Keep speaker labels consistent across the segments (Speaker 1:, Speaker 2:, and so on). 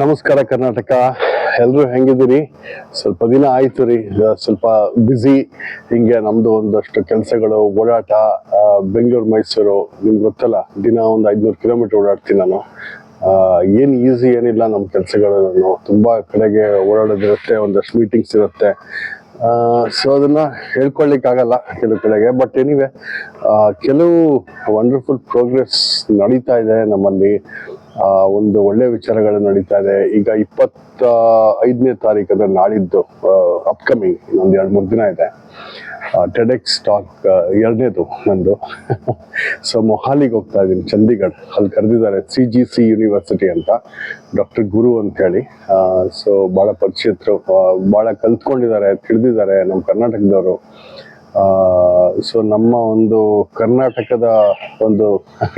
Speaker 1: ನಮಸ್ಕಾರ ಕರ್ನಾಟಕ, ಎಲ್ಲರೂ ಹೆಂಗಿದ್ದೀರಿ? ಸ್ವಲ್ಪ ದಿನ ಆಯ್ತು ರೀ, ಸ್ವಲ್ಪ ಬ್ಯುಸಿ. ಹಿಂಗೆ ನಮ್ದು ಒಂದಷ್ಟು ಕೆಲಸಗಳು, ಓಡಾಟ. ಬೆಂಗಳೂರು ಮೈಸೂರು ನಿಮ್ಗೆ ಗೊತ್ತಲ್ಲ, ದಿನ ಒಂದು 500 ಕಿಲೋಮೀಟರ್ ಓಡಾಡ್ತೀನಿ ನಾನು. ಏನು ಈಸಿ ಏನಿಲ್ಲ ನಮ್ಮ ಕೆಲಸಗಳು. ತುಂಬ ಕಡೆಗೆ ಓಡಾಡೋದಿರುತ್ತೆ, ಒಂದಷ್ಟು ಮೀಟಿಂಗ್ಸ್ ಇರುತ್ತೆ. ಸೊ ಅದನ್ನ ಹೇಳ್ಕೊಳ್ಳಿಕ್ಕಾಗಲ್ಲ ಕೆಲವು ಕಡೆಗೆ. ಬಟ್ ಎನಿವೆ, ಕೆಲವು ವಂಡರ್ಫುಲ್ ಪ್ರೋಗ್ರೆಸ್ ನಡೀತಾ ಇದೆ ನಮ್ಮಲ್ಲಿ. ಒಂದು ಒಳ್ಳೆ ವಿಚಾರಗಳು ನಡೀತಾ ಇದೆ. ಈಗ 25ನೇ ತಾರೀಕು ಅಂದ್ರೆ ನಾಳಿದ್ದು, ಅಪ್ಕಮಿಂಗ್ ಇನ್ನೊಂದು 2-3 ದಿನ ಇದೆ, ಟೆಡೆಕ್ಸ್ ಟಾಕ್ 2ನೇದು ನಂದು. ಸೊ ಮೊಹಾಲಿಗೆ ಹೋಗ್ತಾ ಇದ್ದೀನಿ, ಚಂಡೀಗಢ. ಅಲ್ಲಿ ಕರೆದಿದ್ದಾರೆ, CGC ಯೂನಿವರ್ಸಿಟಿ ಅಂತ, ಡಾಕ್ಟರ್ ಗುರು ಅಂತ ಹೇಳಿ. ಸೊ ಭಾಳ ಪರಿಚಿತರು, ಭಾಳ ಕಲ್ತ್ಕೊಂಡಿದ್ದಾರೆ, ತಿಳಿದಿದ್ದಾರೆ ನಮ್ಮ ಕರ್ನಾಟಕದವರು. ಸೊ ನಮ್ಮ ಒಂದು ಕರ್ನಾಟಕದ ಒಂದು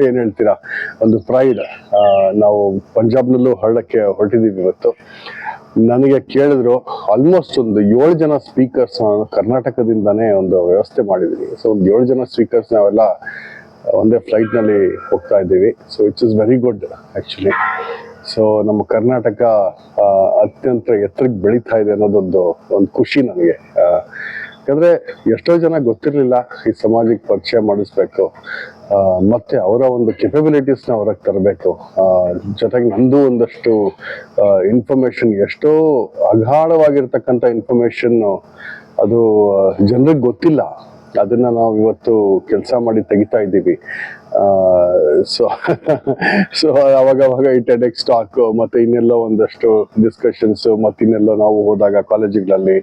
Speaker 1: ಏನು ಹೇಳ್ತೀರಾ, ಒಂದು ಪ್ರೈಡ್. ನಾವು ಪಂಜಾಬ್ನಲ್ಲೂ ಹರಡಕ್ಕೆ ಹೊರಟಿದ್ದೀವಿ ಇವತ್ತು. ನನಗೆ ಕೇಳಿದ್ರು, ಆಲ್ಮೋಸ್ಟ್ ಒಂದು 7 ಜನ ಸ್ಪೀಕರ್ಸ್ ಕರ್ನಾಟಕದಿಂದಾನೇ ಒಂದು ವ್ಯವಸ್ಥೆ ಮಾಡಿದ್ದೀವಿ. ಸೊ ಒಂದು 7 ಜನ ಸ್ಪೀಕರ್ಸ್ ನಾವೆಲ್ಲ ಒಂದೇ ಫ್ಲೈಟ್ನಲ್ಲಿ ಹೋಗ್ತಾ ಇದ್ದೀವಿ. So it's is very good actually. So ನಮ್ಮ ಕರ್ನಾಟಕ ಅತ್ಯಂತ ಎತ್ತರಕ್ಕೆ ಬೆಳೀತಾ ಇದೆ ಅನ್ನೋದೊಂದು ಖುಷಿ ನನಗೆ. ಯಾಕಂದರೆ ಎಷ್ಟೋ ಜನ ಗೊತ್ತಿರಲಿಲ್ಲ, ಈ ಸಮಾಜಕ್ಕೆ ಪರಿಚಯ ಮಾಡಿಸ್ಬೇಕು, ಮತ್ತು ಅವರ ಒಂದು ಕೆಪಬಿಲಿಟೀಸ್ನ ಹೊರಗೆ ತರಬೇಕು. ಜೊತೆಗೆ ನಂದು ಒಂದಷ್ಟು ಇನ್ಫಾರ್ಮೇಷನ್, ಎಷ್ಟೋ ಅಗಾಢವಾಗಿರ್ತಕ್ಕಂಥ ಇನ್ಫಾರ್ಮೇಷನ್ನು ಅದು ಜನರಿಗೆ ಗೊತ್ತಿಲ್ಲ. ಅದನ್ನು ನಾವು ಇವತ್ತು ಕೆಲಸ ಮಾಡಿ ತೆಗಿತಾ ಇದ್ದೀವಿ. ಸೊ ಅವಾಗ ಈ ಟೆಡೆಕ್ಸ್ ಟಾಕ್ ಮತ್ತು ಇನ್ನೆಲ್ಲೋ ಒಂದಷ್ಟು ಡಿಸ್ಕಷನ್ಸು, ಮತ್ತು ಇನ್ನೆಲ್ಲೋ ನಾವು ಹೋದಾಗ ಕಾಲೇಜುಗಳಲ್ಲಿ,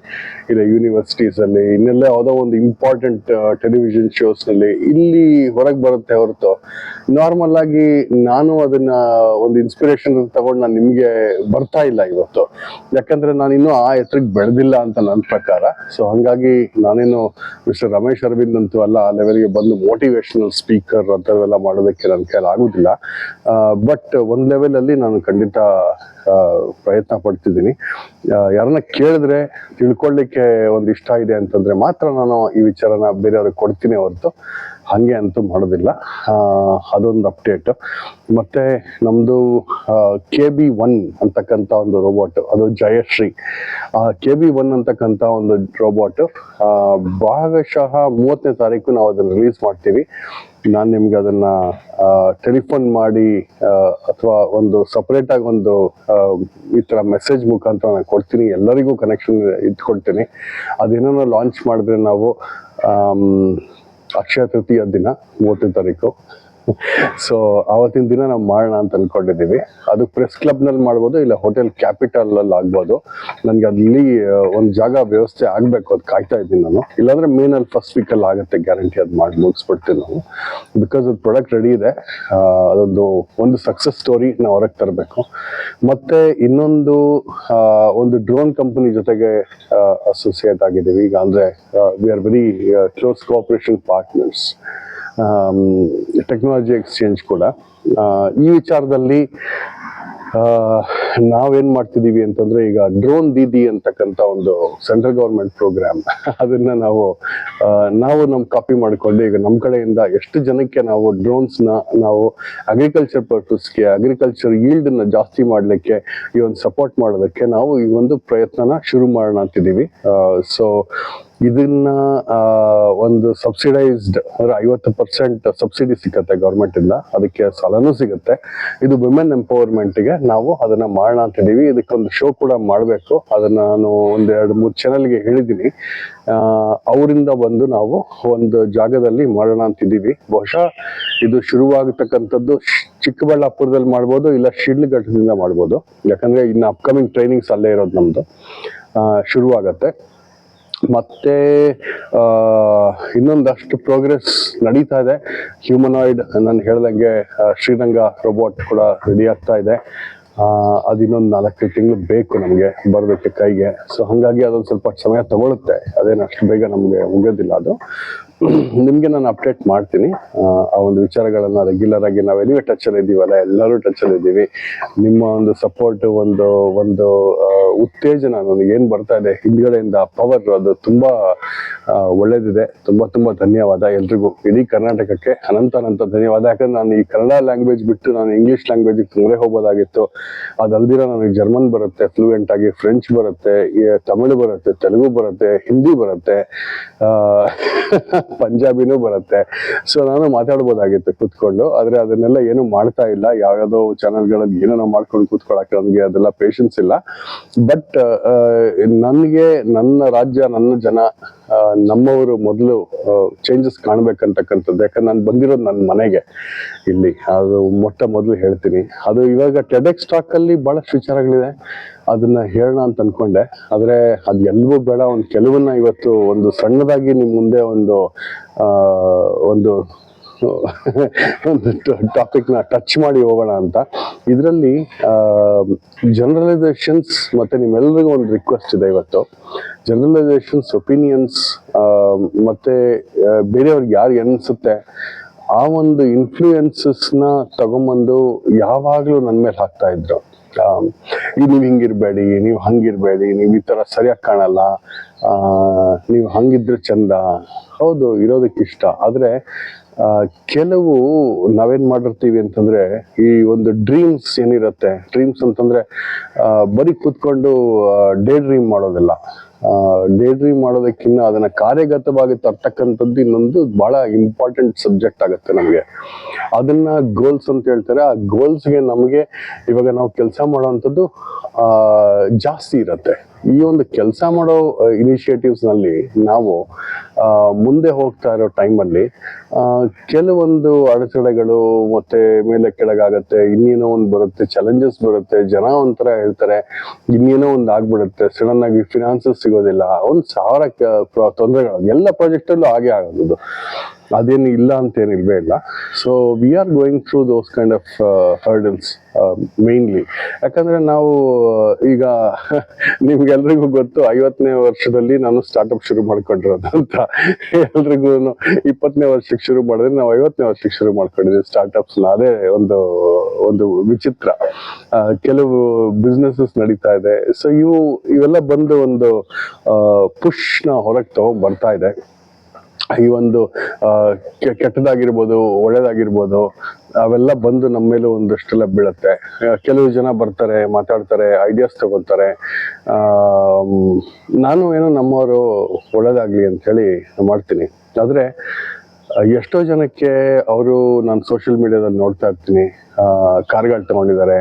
Speaker 1: ಇಲ್ಲ ಯೂನಿವರ್ಸಿಟೀಸಲ್ಲಿ, ಇನ್ನೆಲ್ಲ ಯಾವುದೋ ಒಂದು ಇಂಪಾರ್ಟೆಂಟ್ ಟೆಲಿವಿಷನ್ ಶೋಸ್ನಲ್ಲಿ ಇಲ್ಲಿ ಹೊರಗೆ ಬರುತ್ತೆ ಹೊರತು ನಾರ್ಮಲ್ ಆಗಿ ನಾನು ಅದನ್ನ ಒಂದು ಇನ್ಸ್ಪಿರೇಷನ್ ತಗೊಂಡು ನಾನು ನಿಮಗೆ ಬರ್ತಾ ಇಲ್ಲ ಇವತ್ತು. ಯಾಕಂದ್ರೆ ನಾನಿನ್ನೂ ಆ ಎತ್ತರಕ್ಕೆ ಬೆಳೆದಿಲ್ಲ ಅಂತ ನನ್ನ ಪ್ರಕಾರ. ಸೊ ಹಾಗಾಗಿ ನಾನೇನು ಮಿಸ್ಟರ್ ರಮೇಶ್ ಅರವಿಂದ್ ಅಂತೂ ಅಲ್ಲ, ಆ ಲೆವೆಲ್ಗೆ ಬಂದು ಮೋಟಿವೇಶನಲ್ ಸ್ಪೀಕರ್ ಅಂಥವೆಲ್ಲ ಮಾಡೋದಕ್ಕೆ ನನ್ನ ಕೈಲಿ ಆಗೋದಿಲ್ಲ. ಬಟ್ ಒಂದು ಲೆವೆಲಲ್ಲಿ ನಾನು ಖಂಡಿತ ಪ್ರಯತ್ನ ಪಡ್ತಿದ್ದೀನಿ. ಯಾರನ್ನ ಕೇಳಿದ್ರೆ ತಿಳ್ಕೊಳ್ಳಿಕ್ಕೆ ಒಂದು ಇಷ್ಟ ಇದೆ ಅಂತಂದ್ರೆ ಮಾತ್ರ ನಾನು ಈ ವಿಚಾರನ ಬೇರೆಯವ್ರಿಗೆ ಕೊಡ್ತೀನಿ ಹೊರತು ಹಾಗೆ ಅಂತೂ ಮಾಡೋದಿಲ್ಲ. ಅದೊಂದು ಅಪ್ಡೇಟ್. ಮತ್ತೆ ನಮ್ಮದು KB1 ಅಂತಕ್ಕಂಥ ಒಂದು ರೋಬೋಟ್, ಅದು ಜಯಶ್ರೀ. KB1 ಅಂತಕ್ಕಂಥ ಒಂದು ರೋಬೋಟ್ ಭಾಗಶಃ 30ನೇ ತಾರೀಕು ನಾವು ಅದನ್ನು ರಿಲೀಸ್ ಮಾಡ್ತೀವಿ. ನಾನು ನಿಮ್ಗೆ ಅದನ್ನ ಟೆಲಿಫೋನ್ ಮಾಡಿ ಅಥವಾ ಒಂದು ಸಪ್ರೇಟಾಗಿ ಒಂದು ಈ ಥರ ಮೆಸೇಜ್ ಮುಖಾಂತರ ನಾನು ಕೊಡ್ತೀನಿ, ಎಲ್ಲರಿಗೂ ಕನೆಕ್ಷನ್ ಇಟ್ಕೊಳ್ತೀನಿ. ಅದೇನೋ ಲಾಂಚ್ ಮಾಡಿದ್ರೆ ನಾವು ಅಕ್ಷಯ ತೃತೀಯ ದಿನ 30ನೇ ತಾರೀಕು. ಸೊ ಆವತ್ತಿನ ದಿನ ನಾವು ಮಾಡೋಣ ಅಂತ ಅಂದ್ಕೊಂಡಿದ್ದೀವಿ. ಅದು ಪ್ರೆಸ್ ಕ್ಲಬ್ನಲ್ಲಿ ಮಾಡ್ಬೋದು, ಇಲ್ಲ ಹೋಟೆಲ್ ಕ್ಯಾಪಿಟಲಲ್ಲಿ ಆಗ್ಬೋದು. ನನಗೆ ಅಲ್ಲಿ ಒಂದು ಜಾಗ ವ್ಯವಸ್ಥೆ ಆಗಬೇಕು, ಅದು ಕಾಯ್ತಾ ಇದ್ದೀನಿ ನಾನು. ಇಲ್ಲಾಂದರೆ ಮೇನಲ್ಲಿ ಫಸ್ಟ್ ವೀಕಲ್ಲಿ ಆಗುತ್ತೆ ಗ್ಯಾರಂಟಿ. ಅದು ಮಾಡಿ ಮುಗಿಸ್ಬಿಡ್ತೀವಿ ನಾವು, ಬಿಕಾಸ್ ಅದು ಪ್ರಾಡಕ್ಟ್ ರೆಡಿ ಇದೆ. ಒಂದು ಸಕ್ಸಸ್ ಸ್ಟೋರಿ ನಾವು ಹೊರಗೆ ತರಬೇಕು. ಮತ್ತು ಇನ್ನೊಂದು ಒಂದು ಡ್ರೋನ್ ಕಂಪನಿ ಜೊತೆಗೆ ಅಸೋಸಿಯೇಟ್ ಆಗಿದ್ದೀವಿ ಈಗ. ಅಂದರೆ we are very close cooperation partners, technology exchange ಕೂಡ. ಈ ವಿಚಾರದಲ್ಲಿ ನಾವೇನ್ ಮಾಡ್ತಿದೀವಿ ಅಂತಂದ್ರೆ, ಈಗ ಡ್ರೋನ್ ದೀದಿ ಅಂತಕ್ಕಂಥ ಒಂದು ಸೆಂಟ್ರಲ್ ಗೌರ್ಮೆಂಟ್ ಪ್ರೋಗ್ರಾಮ್, ಅದನ್ನ ನಾವು ನಮ್ಮ ಕಾಪಿ ಮಾಡಿಕೊಂಡು ಈಗ ನಮ್ಮ ಕಡೆಯಿಂದ ಎಷ್ಟು ಜನಕ್ಕೆ ನಾವು ಡ್ರೋನ್ಸ್ನ ನಾವು ಅಗ್ರಿಕಲ್ಚರ್ ಪರ್ಪಸ್ಗೆ, ಅಗ್ರಿಕಲ್ಚರ್ ಈಲ್ಡನ್ನ ಜಾಸ್ತಿ ಮಾಡಲಿಕ್ಕೆ, ಈ ಒಂದು ಸಪೋರ್ಟ್ ಮಾಡೋದಕ್ಕೆ ನಾವು ಈ ಒಂದು ಪ್ರಯತ್ನನ ಶುರು ಮಾಡೋಣ ಅಂತಿದ್ದೀವಿ. ಸೊ ಇದನ್ನ ಒಂದು ಸಬ್ಸಿಡೈಸ್ಡ್ ಅಂದ್ರೆ 50% ಸಬ್ಸಿಡಿ ಸಿಗುತ್ತೆ ಗೌರ್ಮೆಂಟ್ ಇಂದ, ಅದಕ್ಕೆ ಸಾಲನೂ ಸಿಗುತ್ತೆ. ಇದು ವಿಮೆನ್ ಎಂಪವರ್ಮೆಂಟ್ಗೆ ನಾವು ಅದನ್ನ ಮಾಡೋಣ ಅಂತಿದ್ದೀವಿ. ಇದಕ್ಕೊಂದು ಶೋ ಕೂಡ ಮಾಡಬೇಕು. ಅದನ್ನ ನಾನು 1-2-3 ಚಾನೆಲ್ಗೆ ಹೇಳಿದ್ದೀನಿ. ಅವರಿಂದ ಬಂದು ನಾವು ಒಂದು ಜಾಗದಲ್ಲಿ ಮಾಡೋಣ ಅಂತಿದ್ದೀವಿ. ಬಹುಶಃ ಇದು ಶುರುವಾಗತಕ್ಕಂಥದ್ದು ಚಿಕ್ಕಬಳ್ಳಾಪುರದಲ್ಲಿ ಮಾಡ್ಬೋದು, ಇಲ್ಲ ಶಿಡ್ಲಘಟ್ಟದಿಂದ ಮಾಡ್ಬೋದು. ಯಾಕಂದ್ರೆ ಇನ್ನು ಅಪ್ಕಮಿಂಗ್ ಟ್ರೈನಿಂಗ್ಸ್ ಅಲ್ಲೇ ಇರೋದು ನಮ್ದು. ಶುರುವಾಗತ್ತೆ. ಮತ್ತೆ ಇನ್ನೊಂದಷ್ಟು ಪ್ರೋಗ್ರೆಸ್ ನಡೀತಾ ಇದೆ. ಹ್ಯೂಮನಾಯ್ಡ್ ನಾನು ಹೇಳ್ದಂಗೆ ಶ್ರೀರಂಗ ರೋಬೋಟ್ ಕೂಡ ರೆಡಿ ಆಗ್ತಾ ಇದೆ. ಅದು ಇನ್ನೊಂದು 4 ತಿಂಗಳು ಬೇಕು ನಮಗೆ ಬರೋದಕ್ಕೆ ಕೈಗೆ. ಸೊ ಹಾಗಾಗಿ ಅದೊಂದು ಸ್ವಲ್ಪ ಸಮಯ ತಗೊಳುತ್ತೆ, ಅದೇನು ಅಷ್ಟು ಬೇಗ ನಮಗೆ ಮುಗಿಯೋದಿಲ್ಲ. ಅದು ನಿಮಗೆ ನಾನು ಅಪ್ಡೇಟ್ ಮಾಡ್ತೀನಿ. ಆ ಒಂದು ವಿಚಾರಗಳನ್ನು ರೆಗ್ಯುಲರ್ ಆಗಿ ನಾವು ಎಲ್ಲಿವೇ ಟಚಲ್ಲಿ ಇದ್ದೀವಲ್ಲ, ಎಲ್ಲರೂ ಟಚಲ್ಲಿ ಇದ್ದೀವಿ. ನಿಮ್ಮ ಒಂದು ಸಪೋರ್ಟ್ ಒಂದು ಉತ್ತೇಜನ ನನಗೆ ಏನ್ ಬರ್ತಾ ಇದೆ ಹಿಂದ್ಗಡೆಯಿಂದ ಪವರ್, ಅದು ತುಂಬಾ ಒಳ್ಳೇದಿದೆ. ತುಂಬಾ ಧನ್ಯವಾದ ಎಲ್ರಿಗೂ, ಇಡೀ ಕರ್ನಾಟಕಕ್ಕೆ ಅನಂತ ಧನ್ಯವಾದ. ಯಾಕಂದ್ರೆ ನಾನು ಈ ಕನ್ನಡ ಲ್ಯಾಂಗ್ವೇಜ್ ಬಿಟ್ಟು ನಾನು ಇಂಗ್ಲಿಷ್ ಲ್ಯಾಂಗ್ವೇಜ್ ತೊಂದರೆ ಹೋಗೋದಾಗಿತ್ತು. ಅದಲ್ದಿರ ನನಗೆ ಜರ್ಮನ್ ಬರುತ್ತೆ ಫ್ಲೂಯೆಂಟ್ ಆಗಿ, ಫ್ರೆಂಚ್ ಬರುತ್ತೆ, ತಮಿಳು ಬರುತ್ತೆ, ತೆಲುಗು ಬರುತ್ತೆ, ಹಿಂದಿ ಬರುತ್ತೆ, ಪಂಜಾಬಿನೂ ಬರುತ್ತೆ. ಸೊ ನಾನು ಮಾತಾಡ್ಬೋದಾಗಿತ್ತು ಕೂತ್ಕೊಂಡು, ಆದ್ರೆ ಅದನ್ನೆಲ್ಲ ಏನು ಮಾಡ್ತಾ ಇಲ್ಲ. ಯಾವ್ಯಾವ್ದೋ ಚಾನೆಲ್ಗಳಲ್ಲಿ ಏನೋ ಮಾಡ್ಕೊಂಡು ಕೂತ್ಕೊಳಕ್ಕೆ ನನಗೆ ಅದೆಲ್ಲ ಪೇಷನ್ಸ್ ಇಲ್ಲ. ಬಟ್ ನನಗೆ ನನ್ನ ರಾಜ್ಯ, ನನ್ನ ಜನ, ನಮ್ಮವರು ಮೊದಲು ಚೇಂಜಸ್ ಕಾಣ್ಬೇಕಂತಕ್ಕಂಥದ್ದು. ಯಾಕಂದ್ರೆ ನಾನು ಬಂದಿರೋದು ನನ್ನ ಮನೆಗೆ ಇಲ್ಲಿ, ಅದು ಮೊದಲು ಹೇಳ್ತೀನಿ. ಅದು ಇವಾಗ ಟೆಡೆಕ್ಸ್ ಟಾಕ್ ಅಲ್ಲಿ ಬಹಳಷ್ಟು ವಿಚಾರಗಳಿದೆ, ಅದನ್ನ ಹೇಳೋಣ ಅಂತ ಅನ್ಕೊಂಡೆ. ಆದ್ರೆ ಅದು ಎಲ್ಲವೂ ಬೇಡ, ಒಂದು ಕೆಲವನ್ನ ಇವತ್ತು ಒಂದು ಸಣ್ಣದಾಗಿ ನಿಮ್ ಮುಂದೆ ಒಂದು ಟಾಪಿಕ್ ನ ಟಚ್ ಮಾಡಿ ಹೋಗೋಣ ಅಂತ. ಇದರಲ್ಲಿ ಜನರಲೈಸೇಷನ್ಸ್ ಮತ್ತೆ ನಿಮ್ಮೆಲ್ಲರಿಗೂ ಒಂದು ರಿಕ್ವೆಸ್ಟ್ ಇದೆ ಇವತ್ತು. ಜನರಲೈಸೇಷನ್ಸ್, ಒಪಿನಿಯನ್ಸ್ ಮತ್ತೆ ಬೇರೆಯವ್ರಿಗೆ ಯಾರು ಅನ್ಸುತ್ತೆ ಆ ಒಂದು ಇನ್ಫ್ಲೂಯೆನ್ಸಸ್ ನ ತಗೊಂಬಂದು ಯಾವಾಗ್ಲೂ ನನ್ನ ಮೇಲೆ ಹಾಕ್ತಾ ಇದ್ರು. ನೀವು ಹಿಂಗಿರ್ಬೇಡಿ, ನೀವು ಹಂಗಿರ್ಬೇಡಿ, ನೀವು ಈ ತರ ಸರಿಯಾಗಿ ಕಾಣಲ್ಲ, ನೀವು ಹಂಗಿದ್ರೆ ಚಂದ. ಹೌದು, ಇರೋದಕ್ಕಿಷ್ಟ. ಆದ್ರೆ ಕೆಲವು ನಾವೇನ್ ಮಾಡಿರ್ತೀವಿ ಅಂತಂದ್ರೆ, ಈ ಒಂದು ಡ್ರೀಮ್ಸ್ ಏನಿರುತ್ತೆ, ಡ್ರೀಮ್ಸ್ ಅಂತಂದ್ರೆ ಬರೀ ಕೂತ್ಕೊಂಡು ಡೇ ಡ್ರೀಮ್ ಮಾಡೋದಿಲ್ಲ. ಡೇ ಡ್ರೀಮ್ ಮಾಡೋದಕ್ಕಿಂತ ಅದನ್ನ ಕಾರ್ಯಗತವಾಗಿ ತರ್ತಕ್ಕಂಥದ್ದು ಇನ್ನೊಂದು ಬಹಳ ಇಂಪಾರ್ಟೆಂಟ್ ಸಬ್ಜೆಕ್ಟ್ ಆಗುತ್ತೆ ನಮಗೆ. ಅದನ್ನ ಗೋಲ್ಸ್ ಅಂತ ಹೇಳ್ತಾರೆ. ಆ ಗೋಲ್ಸ್ಗೆ ನಮಗೆ ಇವಾಗ ನಾವು ಕೆಲಸ ಮಾಡೋವಂಥದ್ದು ಜಾಸ್ತಿ ಇರುತ್ತೆ. ಈ ಒಂದು ಕೆಲಸ ಮಾಡೋ ಇನಿಷಿಯೇಟಿವ್ಸ್ ನಲ್ಲಿ ನಾವು ಮುಂದೆ ಹೋಗ್ತಾ ಇರೋ ಟೈಮಲ್ಲಿ ಕೆಲವೊಂದು ಅಡೆತಡೆಗಳು ಮತ್ತೆ ಮೇಲೆ ಕೆಳಗಾಗತ್ತೆ, ಇನ್ನೇನೋ ಒಂದು ಬರುತ್ತೆ, ಚಾಲೆಂಜಸ್ ಬರುತ್ತೆ, ಜನ ಒಂಥರ ಹೇಳ್ತಾರೆ ಇನ್ನೇನೋ ಒಂದು ಆಗ್ಬಿಡುತ್ತೆ, ಸಡನ್ ಆಗಿ ಫಿನಾನ್ಸಸ್ ಸಿಗೋದಿಲ್ಲ, 1000 ತೊಂದರೆಗಳು ಎಲ್ಲ ಪ್ರಾಜೆಕ್ಟ್ ಅಲ್ಲೂ ಹಾಗೆ ಆಗೋದು. ಅದೇನು ಇಲ್ಲ ಅಂತ ಏನಿಲ್ವೇ ಇಲ್ಲ. So we are going through those kind of hurdles mainly. ಯಾಕಂದ್ರೆ ನಾವು ಈಗ ನಿಮ್ಗೆಲ್ರಿಗೂ ಗೊತ್ತು, 50ನೇ ವರ್ಷದಲ್ಲಿ ನಾನು ಸ್ಟಾರ್ಟ್ಅಪ್ ಶುರು ಮಾಡ್ಕೊಂಡಿರೋದು ಅಂತ. ಎಲ್ರಿಗೂ 20ನೇ ವರ್ಷಕ್ಕೆ ಶುರು ಮಾಡಿದ್ರೆ ನಾವು 50ನೇ ವರ್ಷಕ್ಕೆ ಶುರು ಮಾಡ್ಕೊಂಡಿದ್ದೀವಿ ಸ್ಟಾರ್ಟ್ಅಪ್ಸ್. ಅದೇ ಒಂದು ವಿಚಿತ್ರ. ಕೆಲವು ಬಿಸ್ನೆಸಸ್ ನಡೀತಾ ಇದೆ. ಸೊ ಇವೆಲ್ಲ ಬಂದು ಒಂದು ಪುಷ್ ನ ಹೊರಗೆ ತಗೊಂಡ್ ಬರ್ತಾ ಇದೆ. ಈ ಒಂದು ಕೆಟ್ಟದಾಗಿರ್ಬೋದು, ಒಳ್ಳೇದಾಗಿರ್ಬೋದು, ಅವೆಲ್ಲ ಬಂದು ನಮ್ಮ ಮೇಲೂ ಒಂದಷ್ಟೆಲ್ಲ ಬೀಳುತ್ತೆ. ಕೆಲವು ಜನ ಬರ್ತಾರೆ, ಮಾತಾಡ್ತಾರೆ, ಐಡಿಯಾಸ್ ತಗೋತಾರೆ. ನಾನು ಏನೋ ನಮ್ಮವರು ಒಳ್ಳೇದಾಗ್ಲಿ ಅಂತ ಹೇಳಿ ಮಾಡ್ತೀನಿ. ಆದ್ರೆ ಎಷ್ಟೋ ಜನಕ್ಕೆ ಅವರು ನಾನು ಸೋಷಿಯಲ್ ಮೀಡಿಯಾದಲ್ಲಿ ನೋಡ್ತಾ ಇರ್ತೀನಿ, ಕಾರ್ಗಳು ತಗೊಂಡಿದ್ದಾರೆ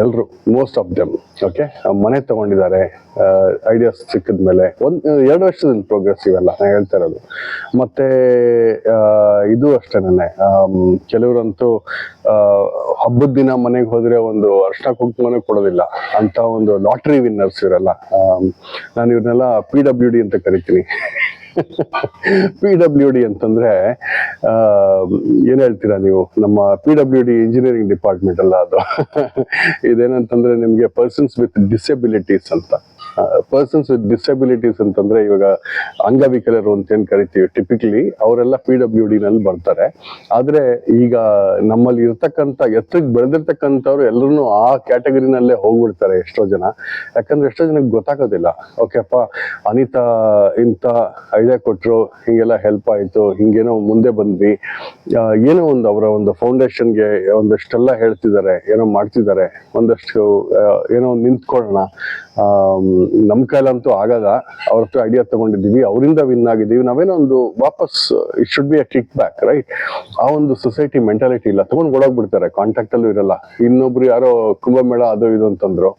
Speaker 1: ಎಲ್ರು, ಮೋಸ್ಟ್ ಆಫ್ ದೆಮ್. ಓಕೆ, ಮನೆ ತಗೊಂಡಿದ್ದಾರೆ ಐಡಿಯಾಸ್ ಸಿಕ್ಕಿದ್ಮೇಲೆ. 2 ವರ್ಷದ ಪ್ರೋಗ್ರೆಸ್ ಇವೆಲ್ಲ ನಾನು ಹೇಳ್ತಾ ಇರೋದು. ಮತ್ತೆ ಇದು ಅಷ್ಟೇನೆ, ಕೆಲವರಂತೂ ಹಬ್ಬದ ದಿನ ಮನೆಗೆ ಹೋದ್ರೆ ಒಂದು ಅರ್ಶನ ಕುಂಕುಮನೇ ಕೊಡೋದಿಲ್ಲ ಅಂತ ಒಂದು ಲಾಟ್ರಿ ವಿನ್ನರ್ಸ್ ಇವರೆಲ್ಲ. ನಾನು ಇವ್ರನ್ನೆಲ್ಲ PWD ಅಂತ ಕರಿತೀನಿ. PWD ಅಂತಂದ್ರೆ ಏನ್ ಹೇಳ್ತೀರಾ ನೀವು? ನಮ್ಮ PWD ಇಂಜಿನಿಯರಿಂಗ್ ಡಿಪಾರ್ಟ್ಮೆಂಟ್ ಅಲ್ಲ ಅದು. ಇದೇನಂತಂದ್ರೆ ನಿಮ್ಗೆ ಪರ್ಸನ್ಸ್ ವಿತ್ ಡಿಸೆಬಿಲಿಟೀಸ್ ಅಂತ. ಪರ್ಸನ್ಸ್ ವಿತ್ ಡಿಸೆಬಿಲಿಟೀಸ್ ಅಂತಂದ್ರೆ ಇವಾಗ ಅಂಗವಿಕಲರು ಅಂತ ಏನ್ ಕರಿತೀವಿ ಟಿಪಿಕಲಿ, ಅವರೆಲ್ಲ PWD ನಲ್ಲಿ ಬರ್ತಾರೆ. ಆದ್ರೆ ಈಗ ನಮ್ಮಲ್ಲಿ ಇರ್ತಕ್ಕಂಥ ಎತ್ತರಕ್ಕೆ ಬೆಳೆದಿರ್ತಕ್ಕಂಥವ್ರು ಎಲ್ಲರೂ ಆ ಕ್ಯಾಟಗರಿನಲ್ಲೇ ಹೋಗ್ಬಿಡ್ತಾರೆ ಎಷ್ಟೋ ಜನ. ಯಾಕಂದ್ರೆ ಎಷ್ಟೋ ಜನಕ್ಕೆ ಗೊತ್ತಾಗೋದಿಲ್ಲ, ಓಕೆಪ್ಪ ಅನಿತಾ ಇಂಥ ಐಡಿಯಾ ಕೊಟ್ರು, ಹಿಂಗೆಲ್ಲ ಹೆಲ್ಪ್ ಆಯ್ತು, ಹಿಂಗೇನೋ ಮುಂದೆ ಬಂದ್ವಿ, ಏನೋ ಒಂದು ಅವರ ಒಂದು ಫೌಂಡೇಶನ್ಗೆ ಒಂದಷ್ಟೆಲ್ಲ ಹೇಳ್ತಿದ್ದಾರೆ, ಏನೋ ಮಾಡ್ತಿದ್ದಾರೆ, ಒಂದಷ್ಟು ಏನೋ ನಿಂತ್ಕೊಳ್ಳೋಣ, ನಮ್ ಕೈಲಂತೂ ಆಗದ, ಅವ್ರ ಹತ್ರ ಐಡಿಯಾ ತಗೊಂಡಿದೀವಿ, ಅವರಿಂದ ವಿನ್ ಆಗಿದ್ದೀವಿ, ನಾವೇನೋ ಒಂದು ವಾಪಸ್ it should be a kick back, right? ಆ ಒಂದು ಸೊಸೈಟಿ ಮೆಂಟಾಲಿಟಿ ಇಲ್ಲ. ತಗೊಂಡ್ ಓಡೋಗ್ಬಿಡ್ತಾರೆ, ಕಾಂಟ್ಯಾಕ್ಟ್ ಅಲ್ಲೂ ಇರಲ್ಲ. ಇನ್ನೊಬ್ರು ಯಾರೋ ಕುಂಭಮೇಳ ಅದು ಇದು ಅಂತಂದ್ರು,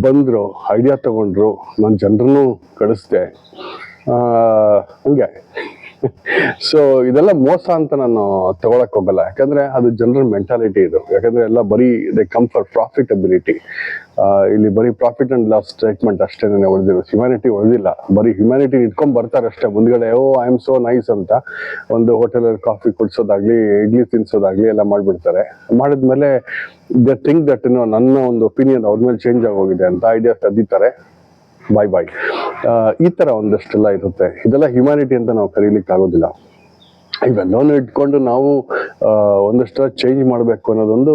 Speaker 1: ಬಂದ್ರು, ಐಡಿಯಾ ತಗೊಂಡ್ರು, ನಾನು ಜನರನ್ನು ಕಳಿಸ್ದೆ, ಹಂಗೆ. ಸೊ ಇದೆಲ್ಲ ಮೋಸ ಅಂತ ನಾನು ತಗೊಳಕ್ ಹೋಗಲ್ಲ. ಯಾಕಂದ್ರೆ ಅದು ಜನರಲ್ ಮೆಂಟಾಲಿಟಿ ಇದು. ಯಾಕಂದ್ರೆ ಎಲ್ಲ ಬರೀ ದೇ ಕಮ್ ಫಾರ್ ಪ್ರಾಫಿಟಬಿಲಿಟಿ. ಇಲ್ಲಿ ಬರೀ ಪ್ರಾಫಿಟ್ ಅಂಡ್ ಲಾಸ್ ಸ್ಟೇಟ್ಮೆಂಟ್ ಅಷ್ಟೇ ಉಳಿದಿರೋ, ಹ್ಯುಮ್ಯಾನಿಟಿ ಉಳಿದಿಲ್ಲ. ಬರೀ ಹ್ಯುಮ್ಯಾನಿಟಿ ಇಟ್ಕೊಂಡ್ ಬರ್ತಾರೆ ಅಷ್ಟೇ ಮುಂದ್ಗಡೆ. ಐ ಆಮ್ ಸೋ ನೈಸ್ ಅಂತ ಒಂದು ಹೋಟೆಲಲ್ಲಿ ಕಾಫಿ ಕುಡ್ಸೋದಾಗ್ಲಿ, ಇಡ್ಲಿ ತಿನ್ಸೋದಾಗ್ಲಿ ಎಲ್ಲ ಮಾಡ್ಬಿಡ್ತಾರೆ. ಮಾಡಿದ್ಮೇಲೆ ದೇ ಥಿಂಕ್ ದಟ್ ನನ್ನ ಒಂದು ಒಪಿನಿಯನ್ ಅವ್ರ ಮೇಲೆ ಚೇಂಜ್ ಆಗೋಗಿದೆ ಅಂತ ಐಡಿಯಾ ತೆಗಿತಾರೆ. ಬಾಯ್. ಈ ತರ ಒಂದಷ್ಟೆಲ್ಲ ಇರುತ್ತೆ. ಇದೆಲ್ಲ ಹ್ಯುಮ್ಯಾನಿಟಿ ಅಂತ ನಾವು ಕರೀಲಿಕ್ಕೆ ಆಗೋದಿಲ್ಲ. ಇವೆಲ್ಲವನ್ನು ಇಟ್ಕೊಂಡು ನಾವು ಒಂದಷ್ಟು ಚೇಂಜ್ ಮಾಡಬೇಕು ಅನ್ನೋದೊಂದು